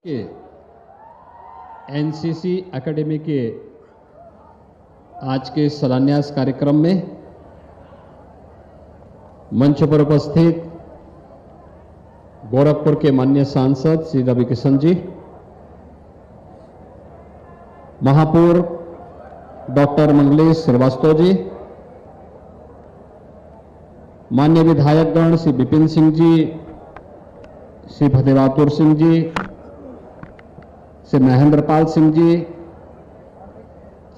के NCC academy के आज के शिलान्यास कार्यक्रम में मंच पर उपस्थित गोरखपुर के माननीय सांसद श्री रवि किशन जी, महापौर डॉक्टर मंगलेश श्रीवास्तव जी, माननीय विधायकगण श्री विपिन सिंह जी, श्री फतेहबहादुर सिंह जी, श्री महेंद्रपाल सिंह जी,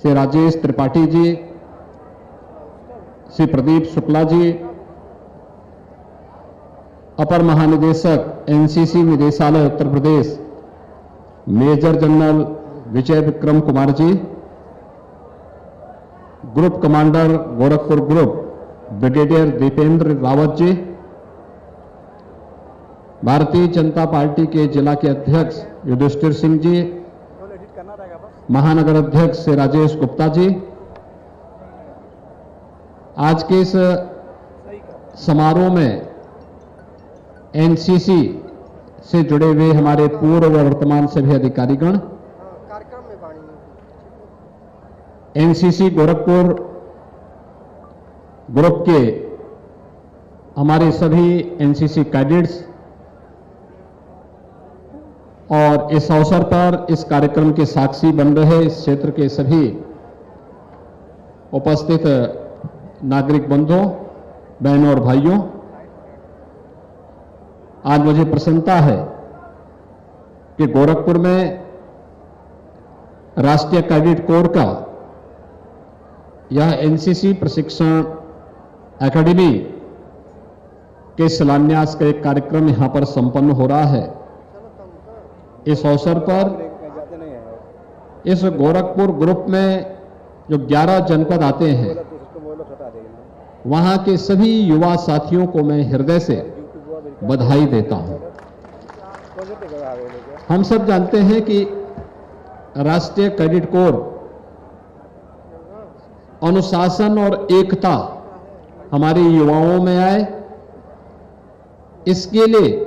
श्री राजेश त्रिपाठी जी, श्री प्रदीप शुक्ला जी, अपर महानिदेशक एनसीसी निदेशालय Uttar Pradesh major general Vijay Vikram Kumar ji, group commander Gorakhpur group brigadier Dipendra Rawat ji, Bharatiya Janata party के जिला के अध्यक्ष युधिष्ठिर सिंह जी, महानगर अध्यक्ष श्री राजेश गुप्ता जी, आज के इस समारोह में एनसीसी से जुड़े हुए हमारे पूर्व व वर्तमान सभी अधिकारीगण, एनसीसी गोरखपुर ग्रुप के हमारे सभी एनसीसी कैडेट्स और इस अवसर पर इस कार्यक्रम के साक्षी बन रहे इस क्षेत्र के सभी उपस्थित नागरिक बंधुओं, बहनों और भाइयों, आज मुझे प्रसन्नता है कि गोरखपुर में राष्ट्रीय कैडेट कोर का यह एनसीसी प्रशिक्षण एकेडमी के शिलान्यास का एक कार्यक्रम यहां पर संपन्न हो रहा है। इस अवसर पर इस गोरखपुर ग्रुप में जो 11 जनपद आते हैं, वहां के सभी युवा साथियों को मैं हृदय से बधाई देता हूं। हम सब जानते हैं कि राष्ट्रीय कैडेट कोर अनुशासन और एकता हमारे युवाओं में आए, इसके लिए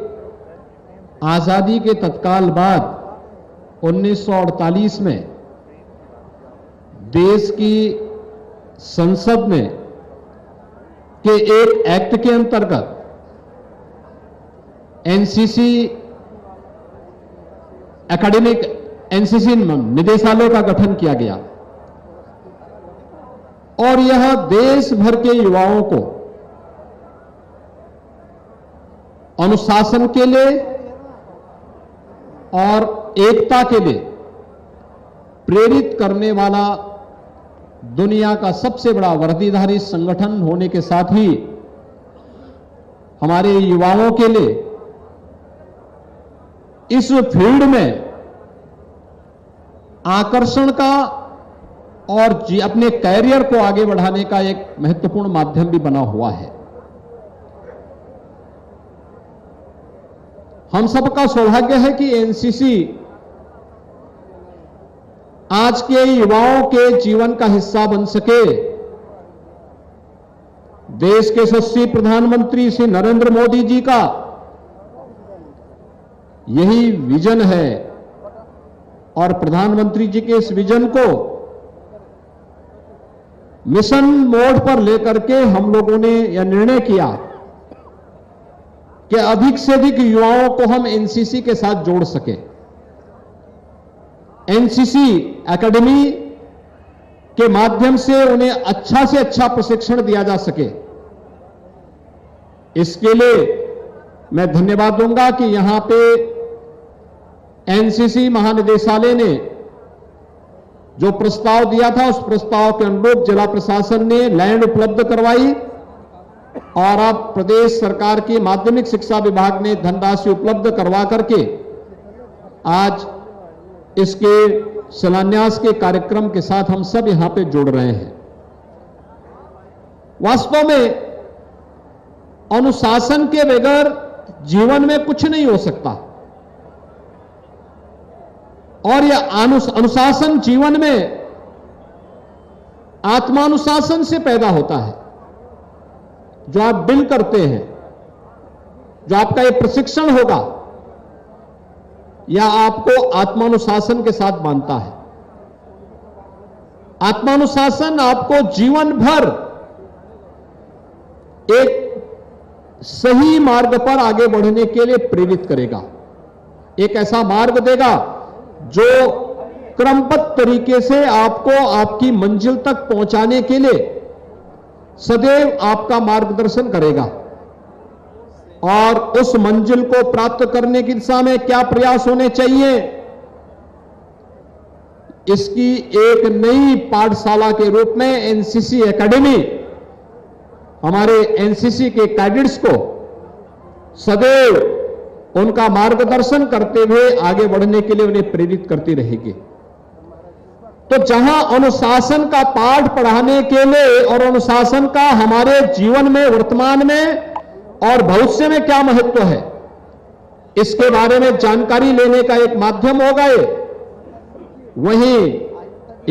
आजादी के तत्काल बाद 1948 में देश की संसद में के एक एक्ट के अंतर्गत एनसीसी एकेडमिक एनसीसी निदेशालय का गठन किया गया और यह देश भर के युवाओं को अनुशासन के लिए और एकता के लिए प्रेरित करने वाला दुनिया का सबसे बड़ा वर्दीधारी संगठन होने के साथ ही हमारे युवाओं के लिए इस फील्ड में आकर्षण का और अपने कैरियर को आगे बढ़ाने का एक महत्वपूर्ण माध्यम भी बना हुआ है। हम सबका सौभाग्य है कि एनसीसी आज के युवाओं के जीवन का हिस्सा बन सके। देश के यशस्वी प्रधानमंत्री श्री नरेंद्र मोदी जी का यही विजन है और प्रधानमंत्री जी के इस विजन को मिशन मोड पर लेकर के हम लोगों ने यह निर्णय किया कि अधिक से अधिक युवाओं को हम एनसीसी के साथ जोड़ सके। एनसीसी एकेडमी के माध्यम से उन्हें अच्छा से अच्छा प्रशिक्षण दिया जा सके। इसके लिए मैं धन्यवाद दूंगा कि यहां पे एनसीसी महानिदेशालय ने जो प्रस्ताव दिया था, उस प्रस्ताव के अनुरूप जिला प्रशासन ने लैंड उपलब्ध करवाई और अब प्रदेश सरकार की माध्यमिक शिक्षा विभाग ने धनराशि उपलब्ध करवा करके आज इसके शिलान्यास के कार्यक्रम के साथ हम सब यहां पे जुड़ रहे हैं। वास्तव में अनुशासन के बगैर जीवन में कुछ नहीं हो सकता और यह अनुशासन जीवन में आत्मानुशासन से पैदा होता है। जो आप बिल करते हैं, जो आपका ये प्रशिक्षण होगा, या आपको आत्मानुशासन के साथ बांधता है। आत्मानुशासन आपको जीवन भर एक सही मार्ग पर आगे बढ़ने के लिए प्रेरित करेगा, एक ऐसा मार्ग देगा जो क्रमबद्ध तरीके से आपको आपकी मंजिल तक पहुंचाने के लिए सदैव आपका मार्गदर्शन करेगा। और उस मंजिल को प्राप्त करने की दिशा में क्या प्रयास होने चाहिए, इसकी एक नई पाठशाला के रूप में एनसीसी एकेडमी हमारे एनसीसी के कैडेट्स को सदैव उनका मार्गदर्शन करते हुए आगे बढ़ने के लिए उन्हें प्रेरित करती रहेगी। तो जहां अनुशासन का पाठ पढ़ाने के लिए और अनुशासन का हमारे जीवन में, वर्तमान में और भविष्य में क्या महत्व है, इसके बारे में जानकारी लेने का एक माध्यम होगा ये। वहीं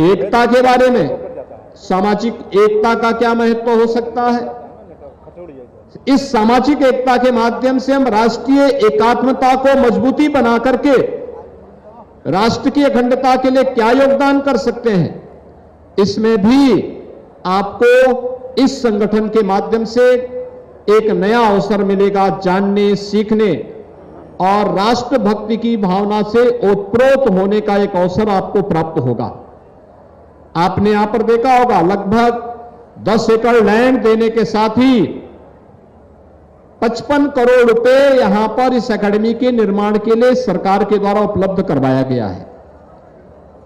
एकता के बारे में, सामाजिक एकता का क्या महत्व हो सकता है, इस सामाजिक एकता के माध्यम से हम राष्ट्रीय एकात्मता को मजबूती बना करके राष्ट्र की अखंडता के लिए क्या योगदान कर सकते हैं, इसमें भी आपको इस संगठन के माध्यम से एक नया अवसर मिलेगा जानने, सीखने और राष्ट्रभक्ति की भावना से ओतप्रोत होने का एक अवसर आपको प्राप्त होगा। आपने यहां पर देखा होगा लगभग 10 एकड़ लैंड देने के साथ ही 55 करोड़ रुपए यहां पर इस एकेडमी के निर्माण के लिए सरकार के द्वारा उपलब्ध करवाया गया है।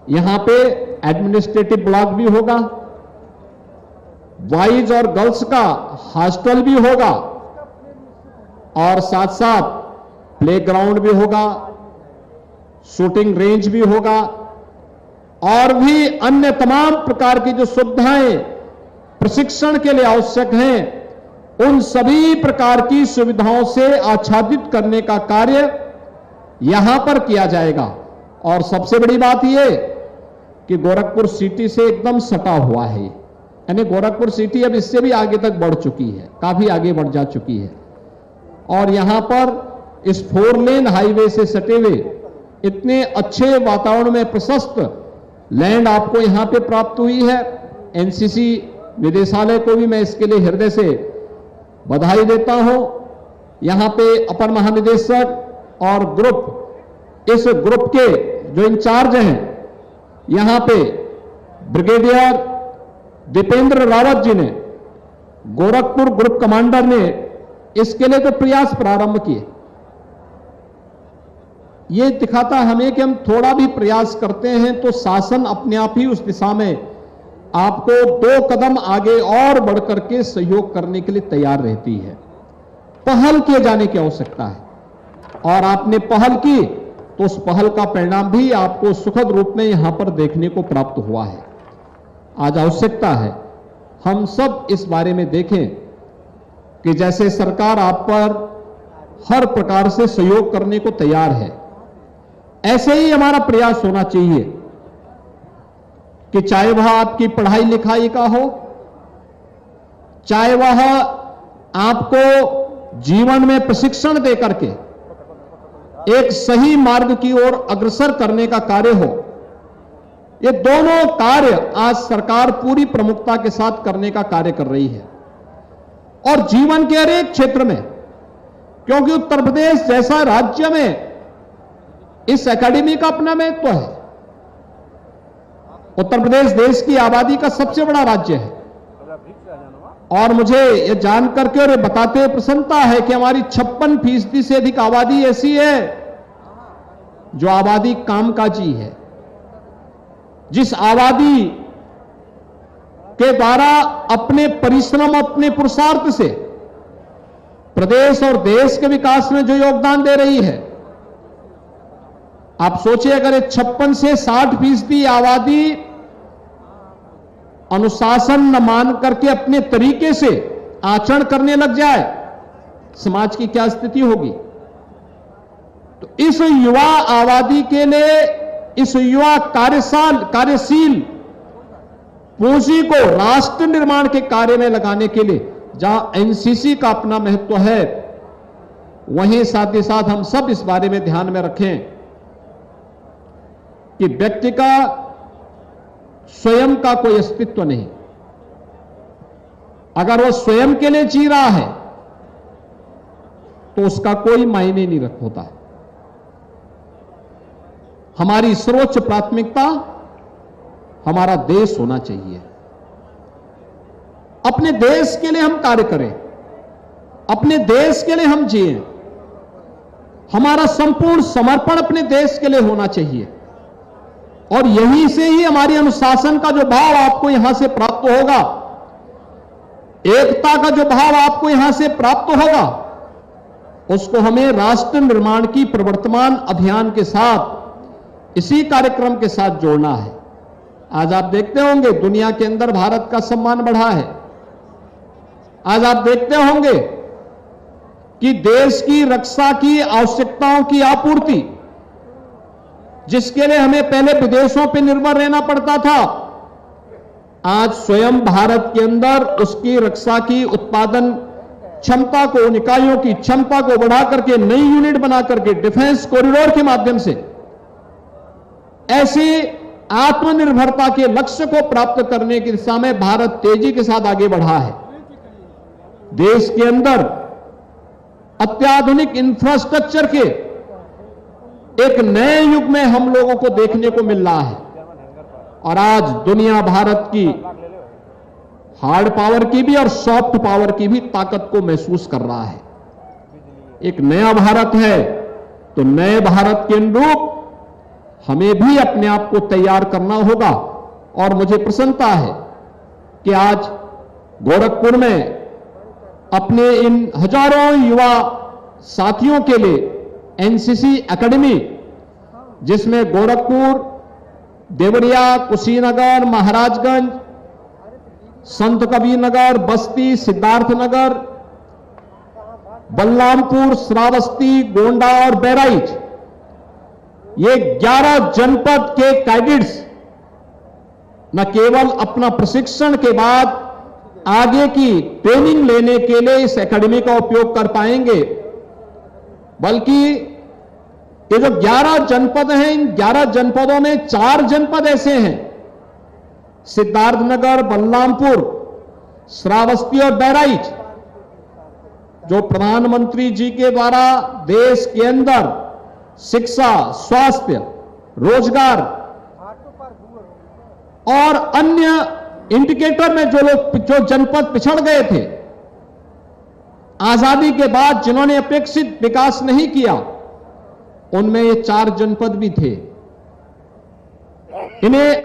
यहां पे एडमिनिस्ट्रेटिव ब्लॉक भी होगा, बॉयज और गर्ल्स का हॉस्टल भी होगा और साथ साथ प्लेग्राउंड भी होगा, शूटिंग रेंज भी होगा और भी अन्य तमाम प्रकार की जो सुविधाएं प्रशिक्षण के लिए आवश्यक हैं, उन सभी प्रकार की सुविधाओं से आच्छादित करने का कार्य यहां पर किया जाएगा। और सबसे बड़ी बात यह कि गोरखपुर सिटी से एकदम सटा हुआ है, यानी गोरखपुर सिटी अब इससे भी आगे तक बढ़ चुकी है, काफी आगे बढ़ जा चुकी है। और यहां पर इस 4 लेन हाईवे से सटे हुए इतने अच्छे वातावरण में प्रशस्त लैंड आपको यहां पे प्राप्त हुई है। एनसीसी निदेशालय को भी मैं इसके लिए हृदय से बधाई देता हूं। यहां पे अपर महानिदेशक और ग्रुप, इस ग्रुप के जो इंचार्ज हैं, यहां पे ब्रिगेडियर दीपेंद्र रावत जी ने, गोरखपुर ग्रुप कमांडर ने इसके लिए तो प्रयास प्रारंभ किए। ये दिखाता हमें कि हम थोड़ा भी प्रयास करते हैं तो शासन अपने आप ही उस दिशा में आपको 2 कदम आगे और बढ़कर के सहयोग करने के लिए तैयार रहती है। पहल किए जाने की आवश्यकता है और आपने पहल की तो उस पहल का परिणाम भी आपको सुखद रूप में यहां पर देखने को प्राप्त हुआ है। आज आवश्यकता है हम सब इस बारे में देखें कि जैसे सरकार आप पर हर प्रकार से सहयोग करने को तैयार है, ऐसे ही हमारा प्रयास होना चाहिए कि चाहे वह आपकी पढ़ाई लिखाई का हो, चाहे वह आपको जीवन में प्रशिक्षण देकर के एक सही मार्ग की ओर अग्रसर करने का कार्य हो, ये दोनों कार्य आज सरकार पूरी प्रमुखता के साथ करने का कार्य कर रही है। और जीवन के हर एक क्षेत्र में, क्योंकि उत्तर प्रदेश जैसा राज्य में इस एकेडमी का अपना महत्व है। उत्तर प्रदेश देश की आबादी का सबसे बड़ा राज्य है और मुझे यह जानकर के और ये बताते हुए प्रसन्नता है कि हमारी 56% से अधिक आबादी ऐसी है जो आबादी कामकाजी है, जिस आबादी के द्वारा अपने परिश्रम, अपने पुरुषार्थ से प्रदेश और देश के विकास में जो योगदान दे रही है। आप सोचिए अगर 56 से 60% आबादी अनुशासन न मान करके अपने तरीके से आचरण करने लग जाए, समाज की क्या स्थिति होगी। तो इस युवा आबादी के लिए, इस युवा कार्यशील पूंजी को राष्ट्र निर्माण के कार्य में लगाने के लिए जहां एनसीसी का अपना महत्व है, वहीं साथ ही साथ हम सब इस बारे में ध्यान में रखें कि व्यक्ति का स्वयं का कोई अस्तित्व नहीं। अगर वो स्वयं के लिए जी रहा है तो उसका कोई मायने नहीं होता। हमारी सर्वोच्च प्राथमिकता हमारा देश होना चाहिए। अपने देश के लिए हम कार्य करें, अपने देश के लिए हम जिएं। हमारा संपूर्ण समर्पण अपने देश के लिए होना चाहिए और यहीं से ही हमारी अनुशासन का जो भाव आपको यहां से प्राप्त होगा, एकता का जो भाव आपको यहां से प्राप्त होगा, उसको हमें राष्ट्र निर्माण की प्रवर्तमान अभियान के साथ, इसी कार्यक्रम के साथ जोड़ना है। आज आप देखते होंगे दुनिया के अंदर भारत का सम्मान बढ़ा है। आज आप देखते होंगे कि देश की रक्षा की आवश्यकताओं की आपूर्ति, जिसके लिए हमें पहले विदेशों पर निर्भर रहना पड़ता था, आज स्वयं भारत के अंदर उसकी रक्षा की उत्पादन क्षमता को, उन इकाइयों की क्षमता को बढ़ा करके नई यूनिट बना करके डिफेंस कॉरिडोर के माध्यम से ऐसी आत्मनिर्भरता के लक्ष्य को प्राप्त करने की दिशा में भारत तेजी के साथ आगे बढ़ा है। देश के अंदर अत्याधुनिक इंफ्रास्ट्रक्चर के एक नए युग में हम लोगों को देखने को मिल रहा है और आज दुनिया भारत की हार्ड पावर की भी और सॉफ्ट पावर की भी ताकत को महसूस कर रहा है। एक नया भारत है, तो नए भारत के अनुरूप हमें भी अपने आप को तैयार करना होगा और मुझे प्रसन्नता है कि आज गोरखपुर में अपने इन हजारों युवा साथियों के लिए एनसीसी एकेडमी, जिसमें गोरखपुर, देवरिया, कुशीनगर, महाराजगंज, संत कबीर नगर, बस्ती, सिद्धार्थनगर, बलरामपुर, श्रावस्ती, गोंडा और बहराइच, ये 11 जनपद के कैडेट्स न केवल अपना प्रशिक्षण के बाद आगे की ट्रेनिंग लेने के लिए इस एकेडमी का उपयोग कर पाएंगे, बल्कि ये जो 11 जनपद हैं, इन 11 जनपदों में 4 जनपद ऐसे हैं, सिद्धार्थनगर, बलरामपुर, श्रावस्ती और बहराइच, जो प्रधानमंत्री जी के द्वारा देश के अंदर शिक्षा, स्वास्थ्य, रोजगार और अन्य इंडिकेटर में जो जनपद पिछड़ गए थे, आजादी के बाद जिन्होंने अपेक्षित विकास नहीं किया, उनमें ये 4 जनपद भी थे। इन्हें